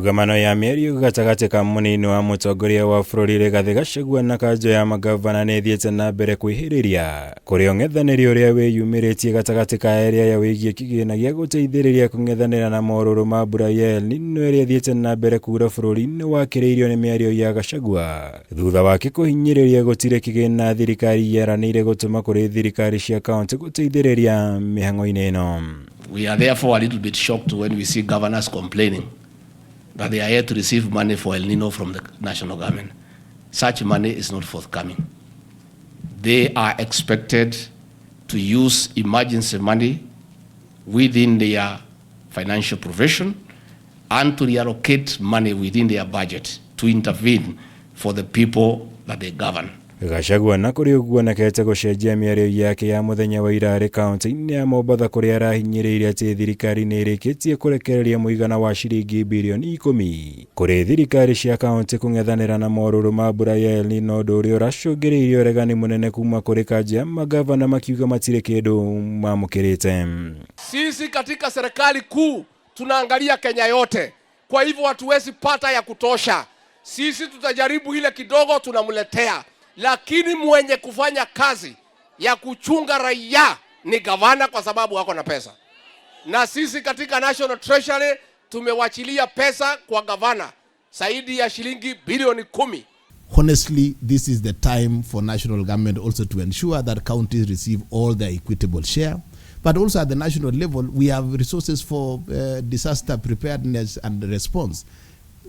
Ndugamano ya MIARIO GACHAGATI ka MUNINI wa MUTONGORIA wa BURURI RIGATHI GACHAGUA na kanjo ya magavana nĩthiĩte na mbere kwĩhĩrĩria kũrĩ ong'ethanĩri ũrĩa wĩyumĩrĩtie gatagatĩ ka area ya wĩgiĩ kĩgĩna gĩa gũteithĩrĩria kũng'ethanĩra na morũrũ ma mbura ya NINO ĩrĩa ĩthiĩte na mbere kuura bũrũri-inĩ wakĩrĩirio nĩ MIARIO ya GACHAGUA thutha wake kũhinyĩrĩria gũtirĩ kĩgĩna thirikari yeranĩire gũtũma kũrĩ thirikari cia kaunti gũteithĩrĩria mĩhang'o-inĩ ĩno. We are therefore a little bit shocked when we see governors complaining that they are yet to receive money for El Nino from the national government. Such money is not forthcoming. They are expected to use emergency money within their financial provision and to reallocate money within their budget to intervene for the people that they govern. GACHAGUA na kũrĩ ũguo onekete gũcenjia mĩario yake ya mũthenya wa ira arĩ kaunti-inĩ ya Mombatha kũrĩa arahinyĩrĩirie atĩ thirikari nĩ ĩrĩkĩtie kũrekereria mũigana wa ciringi bilioni 10 kũrĩ thirikari cia kaunti kũng'ethanĩra na morũrũ ma mbura ya El Nino, ũndũ ũrĩa ũracũngĩrĩirie ũregani mũnene kuma kũrĩ kanjũ ya magavana makiuga matirĩ kĩndũ mamũkĩrĩte. Sisi katika serikali kuu tunaangalia Kenya yote, kwa hivyo hatuwezi pata ya kutosha. Sisi tutajaribu ile kidogo tunamletea, lakini mwenye kufanya kazi ya kuchunga raia ni gavana, kwa sababu wako na pesa. Na sisi katika National Treasury tumewachilia pesa kwa gavana zaidi ya shilingi bilioni 10. Honestly, this is the time for national government also to ensure that counties receive all their equitable share. But also at the national level, we have resources for disaster preparedness and response.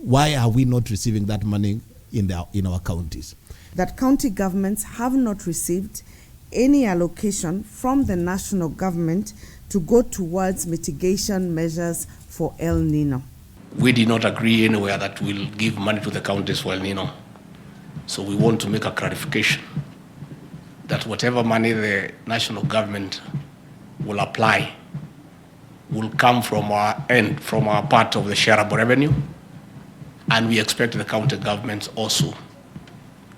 Why are we not receiving that money in our counties? That county governments have not received any allocation from the national government to go towards mitigation measures for El Nino. We did not agree anywhere that we'll give money to the counties for El Nino. So we want to make a clarification that whatever money the national government will apply will come from our end, from our part of the shareable revenue, and we expect the county governments also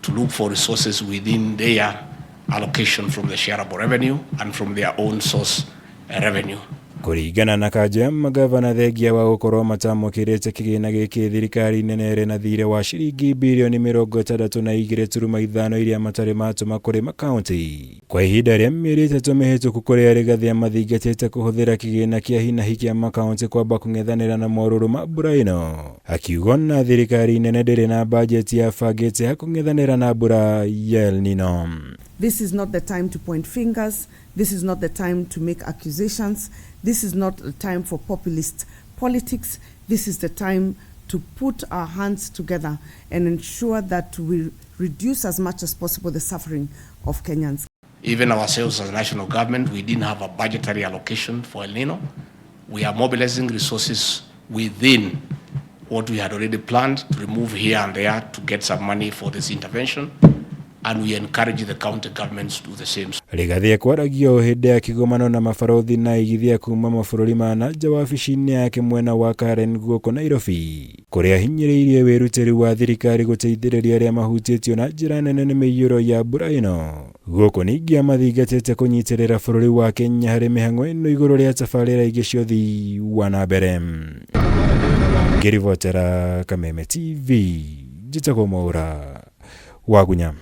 to look for resources within their allocation from the shareable revenue and from their own source revenue. Kũringana na kanjũ ya magavana thengia wa gũkorwo matamũkĩrĩte kĩgĩna gĩkĩ, thirikari nene ĩrĩ na thirĩ wa ciringi bilioni 62.5 iria matarĩ matũma kũrĩ makaunti kwa ihinda rĩa mĩeri 3 mĩhĩtũku, kũrĩa RIGATHI amathingatĩte kũhũthĩra kĩgĩna kĩa hinahi kĩa makaunti kwamba kũng'ethanĩra na morũrũ ma mbura ĩno, akiuga na thirikari nene ndĩrĩ na bajeti ya bangĩte ya kũng'ethanĩra na mbura ya El Nino. This is not the time to point fingers. This is not the time to make accusations. This is not the time for populist politics. This is the time to put our hands together and ensure that we reduce as much as possible the suffering of Kenyans. Even ourselves as a national government, we didn't have a budgetary allocation for El Nino. We are mobilizing resources within what we had already planned to remove here and there to get some money for this intervention. And we encourage the county governments to do the same. RIGATHI kwaragio hĩndĩ ya kĩgomano na mabarothi na igithia kuma mabũrũri ma nanja wabici-inĩ yake mwena wa Karen gũkũ Nairobi, kũrĩa ahinyĩrĩirie wĩrutĩri wa thirikari gũteithĩrĩria arĩa mahutĩtio na njĩra nene nĩ mĩiyũro ya mbura ĩno. Gũkũ ningĩ amathingatĩte kũnyitĩrĩra bũrũri wa Kenya harĩ mĩhang'o ĩno igũrũ rĩa tabarĩra ingĩ cia ũthii wa na mbere. Ngĩribotera Kameme TV, njĩtagwo Mwaura wa Gunya.